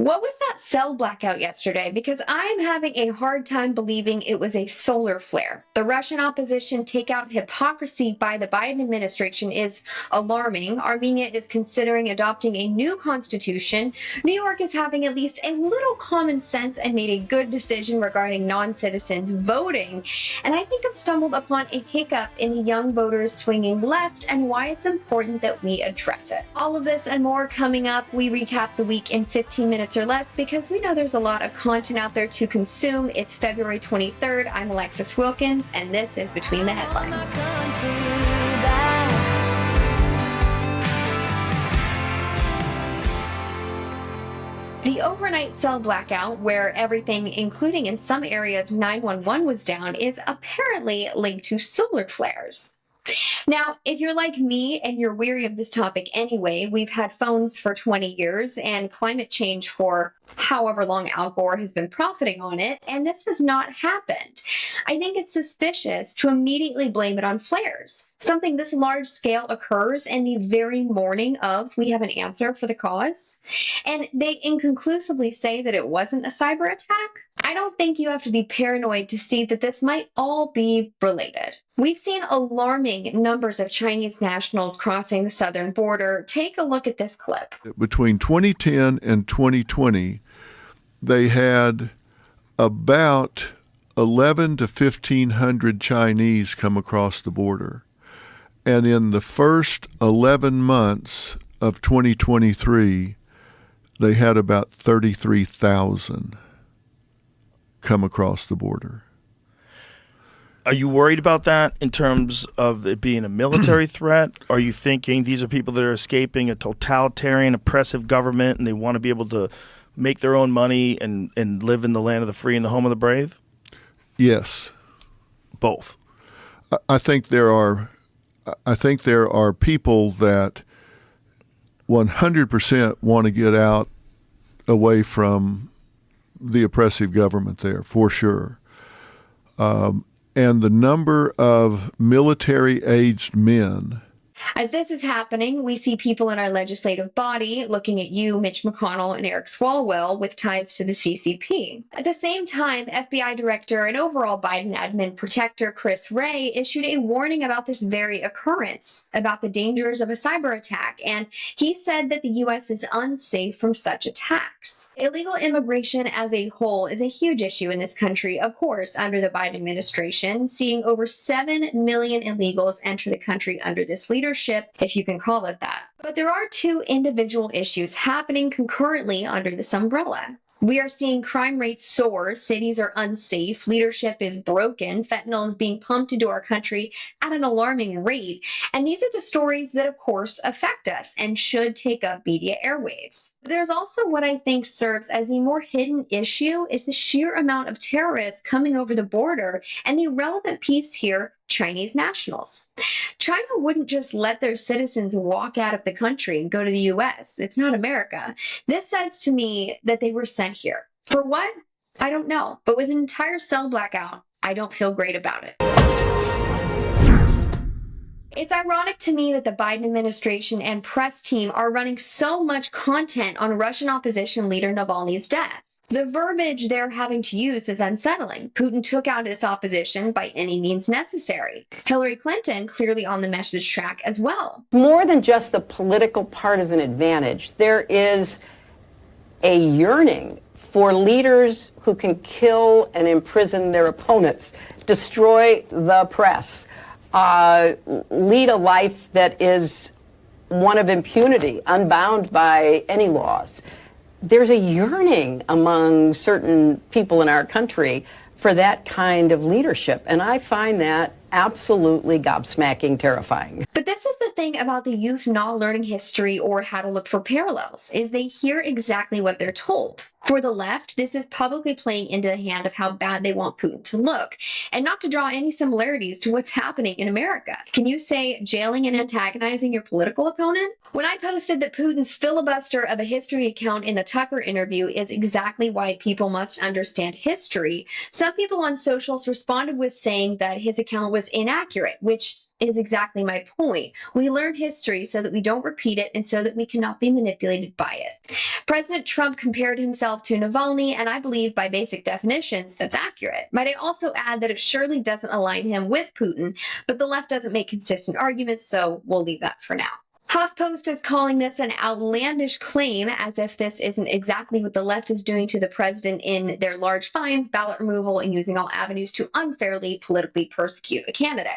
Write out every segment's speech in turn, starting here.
What was that cell blackout yesterday? Because I'm having a hard time believing it was a solar flare. The Russian opposition takeout hypocrisy by the Biden administration is alarming. Armenia is considering adopting a new constitution. New York is having at least a little common sense and made a good decision regarding non-citizens voting. And I think I've stumbled upon a hiccup in the young voters swinging left and why it's important that we address it. All of this and more coming up. We recap the week in 15 minutes or less because we know there's a lot of content out there to consume. It's February 23rd. I'm Alexis Wilkins, and this is Between the Headlines. The overnight cell blackout, where everything, including in some areas 911 was down, is apparently linked to solar flares. Now, if you're like me and you're weary of this topic anyway, we've had phones for 20 years and climate change for however long Al Gore has been profiting on it, and this has not happened. I think it's suspicious to immediately blame it on flares. Something this large scale occurs in the very morning of we have an answer for the cause, and they inconclusively say that it wasn't a cyber attack. I don't think you have to be paranoid to see that this might all be related. We've seen alarming numbers of Chinese nationals crossing the southern border. Take a look at this clip. Between 2010 and 2020, they had about 11 to 1,500 Chinese come across the border. And in the first 11 months of 2023, they had about 33,000 come across the border. Are you worried about that in terms of it being a military threat? Are you thinking these are people that are escaping a totalitarian, oppressive government and they want to be able to make their own money and live in the land of the free and the home of the brave? Yes. Both. I think there are people that 100% want to get out away from the oppressive government there, for sure. And the number of military-aged men. As this is happening, we see people in our legislative body looking at you, Mitch McConnell, and Eric Swalwell with ties to the CCP. At the same time, FBI Director and overall Biden admin protector Chris Wray issued a warning about this very occurrence, about the dangers of a cyber attack, and he said that the U.S. is unsafe from such attacks. Illegal immigration as a whole is a huge issue in this country, of course, under the Biden administration, seeing over 7 million illegals enter the country under this leadership, if you can call it that. But there are two individual issues happening concurrently under this umbrella. We are seeing crime rates soar, cities are unsafe, leadership is broken, fentanyl is being pumped into our country at an alarming rate. And these are the stories that, of course, affect us and should take up media airwaves. There's also what I think serves as the more hidden issue is the sheer amount of terrorists coming over the border, and the relevant piece here, Chinese nationals. China wouldn't just let their citizens walk out of the country and go to the U.S. It's not America. This says to me that they were sent here. For what? I don't know. But with an entire cell blackout, I don't feel great about it. It's ironic to me that the Biden administration and press team are running so much content on Russian opposition leader Navalny's death. The verbiage they're having to use is unsettling. Putin took out his opposition by any means necessary. Hillary Clinton clearly on the message track as well. More than just the political partisan advantage, there is a yearning for leaders who can kill and imprison their opponents, destroy the press, lead a life that is one of impunity, unbound by any laws. There's a yearning among certain people in our country for that kind of leadership, and I find that absolutely gobsmacking terrifying. But this is the thing about the youth not learning history or how to look for parallels, is they hear exactly what they're told. For the left, this is publicly playing into the hand of how bad they want Putin to look, and not to draw any similarities to what's happening in America. Can you say jailing and antagonizing your political opponent? When I posted that Putin's filibuster of a history account in the Tucker interview is exactly why people must understand history, some people on socials responded with saying that his account was inaccurate, which is exactly my point. We learn history so that we don't repeat it and so that we cannot be manipulated by it. President Trump compared himself to Navalny, and I believe by basic definitions that's accurate. Might I also add that it surely doesn't align him with Putin, but the left doesn't make consistent arguments, so we'll leave that for now. HuffPost is calling this an outlandish claim, as if this isn't exactly what the left is doing to the president in their large fines, ballot removal, and using all avenues to unfairly politically persecute a candidate.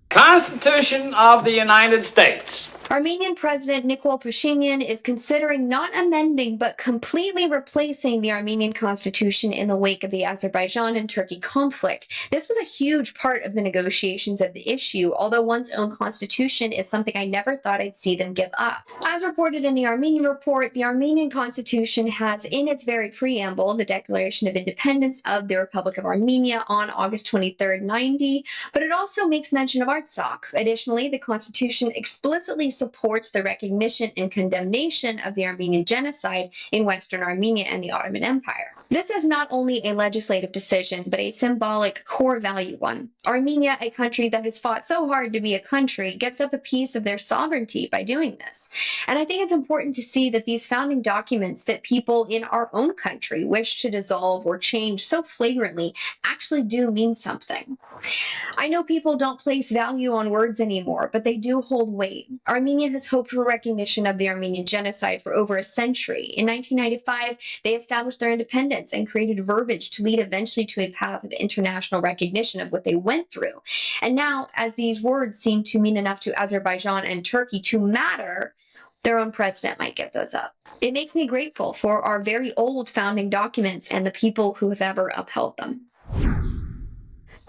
Constitution of the United States. Armenian President Nikol Pashinyan is considering not amending but completely replacing the Armenian constitution in the wake of the Azerbaijan and Turkey conflict. This was a huge part of the negotiations of the issue, although one's own constitution is something I never thought I'd see them give up. As reported in the Armenian report, the Armenian constitution has in its very preamble the Declaration of Independence of the Republic of Armenia on August 23, 90, but it also makes mention of Artsakh. Additionally, the constitution explicitly supports the recognition and condemnation of the Armenian genocide in Western Armenia and the Ottoman Empire. This is not only a legislative decision, but a symbolic core value one. Armenia, a country that has fought so hard to be a country, gives up a piece of their sovereignty by doing this. And I think it's important to see that these founding documents that people in our own country wish to dissolve or change so flagrantly actually do mean something. I know people don't place value on words anymore, but they do hold weight. Armenia has hoped for recognition of the Armenian genocide for over a century. In 1995, they established their independence and created verbiage to lead eventually to a path of international recognition of what they went through. And now, as these words seem to mean enough to Azerbaijan and Turkey to matter, their own president might give those up. It makes me grateful for our very old founding documents and the people who have ever upheld them.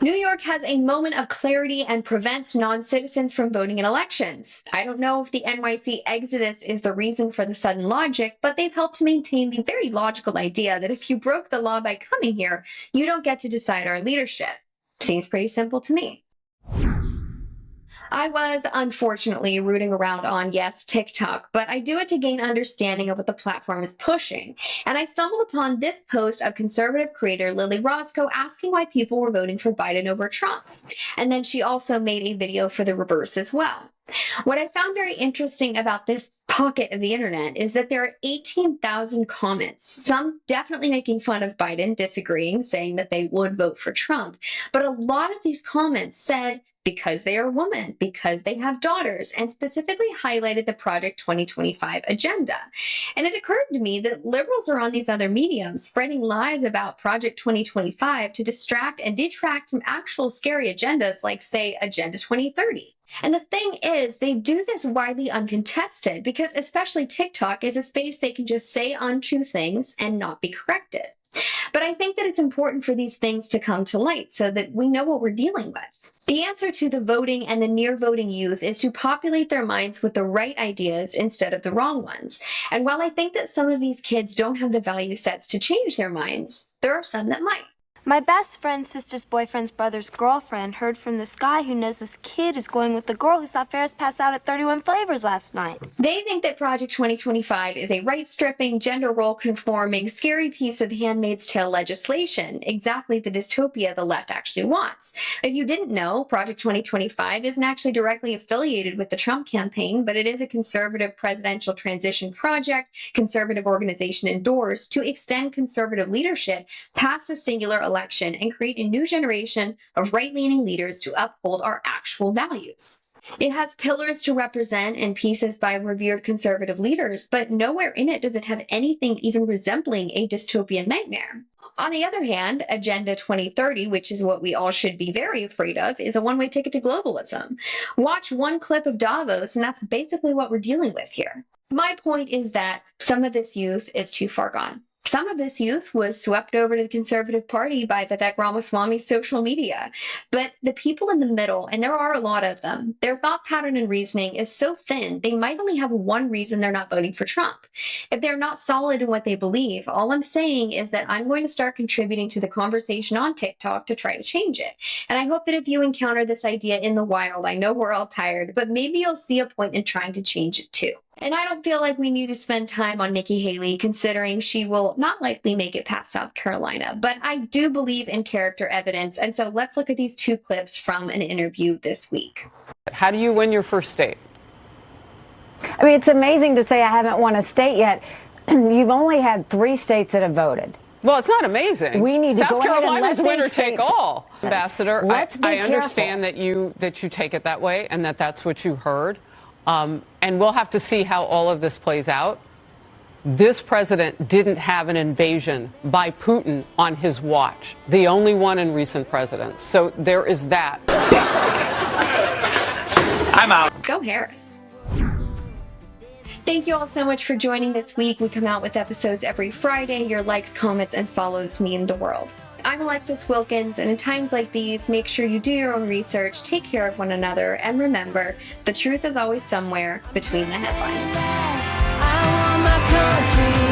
New York has a moment of clarity and prevents non-citizens from voting in elections. I don't know if the NYC exodus is the reason for the sudden logic, but they've helped to maintain the very logical idea that if you broke the law by coming here, you don't get to decide our leadership. Seems pretty simple to me. I was, unfortunately, rooting around on, yes, TikTok, but I do it to gain understanding of what the platform is pushing. And I stumbled upon this post of conservative creator Lily Roscoe asking why people were voting for Biden over Trump. And then she also made a video for the reverse as well. What I found very interesting about this pocket of the internet is that there are 18,000 comments, some definitely making fun of Biden, disagreeing, saying that they would vote for Trump. But a lot of these comments said, because they are women, because they have daughters, and specifically highlighted the Project 2025 agenda. And it occurred to me that liberals are on these other mediums spreading lies about Project 2025 to distract and detract from actual scary agendas like, say, Agenda 2030. And the thing is, they do this widely uncontested because especially TikTok is a space they can just say untrue things and not be corrected. But I think that it's important for these things to come to light so that we know what we're dealing with. The answer to the voting and the near-voting youth is to populate their minds with the right ideas instead of the wrong ones. And while I think that some of these kids don't have the value sets to change their minds, there are some that might. My best friend's sister's boyfriend's brother's girlfriend heard from this guy who knows this kid is going with the girl who saw Ferris pass out at 31 Flavors last night. They think that Project 2025 is a right-stripping, gender role-conforming, scary piece of Handmaid's Tale legislation, exactly the dystopia the left actually wants. If you didn't know, Project 2025 isn't actually directly affiliated with the Trump campaign, but it is a conservative presidential transition project, conservative organization endorsed to extend conservative leadership past a singular election and create a new generation of right-leaning leaders to uphold our actual values. It has pillars to represent and pieces by revered conservative leaders, but nowhere in it does it have anything even resembling a dystopian nightmare. On the other hand, Agenda 2030, which is what we all should be very afraid of, is a one-way ticket to globalism. Watch one clip of Davos, and that's basically what we're dealing with here. My point is that some of this youth is too far gone. Some of this youth was swept over to the Conservative Party by Vivek Ramaswamy's social media. But the people in the middle, and there are a lot of them, their thought pattern and reasoning is so thin, they might only have one reason they're not voting for Trump. If they're not solid in what they believe, all I'm saying is that I'm going to start contributing to the conversation on TikTok to try to change it. And I hope that if you encounter this idea in the wild, I know we're all tired, but maybe you'll see a point in trying to change it too. And I don't feel like we need to spend time on Nikki Haley, considering she will not likely make it past South Carolina. But I do believe in character evidence. And so let's look at these two clips from an interview this week. How do you win your first state? I mean, it's amazing to say I haven't won a state yet. You've only had 3 states that have voted. Well, it's not amazing. We need to South go ahead and Carolina's let winner these take states- all. Ambassador, Let's be I careful. understand that you take it that way and that's what you heard. And we'll have to see how all of this plays out. This president didn't have an invasion by Putin on his watch, the only one in recent presidents. So there is that. I'm out. Go Harris. Thank you all so much for joining this week. We come out with episodes every Friday. Your likes, comments, and follows mean the world. I'm Alexis Wilkins, and in times like these, make sure you do your own research, take care of one another, and remember, the truth is always somewhere between the headlines. I want my country.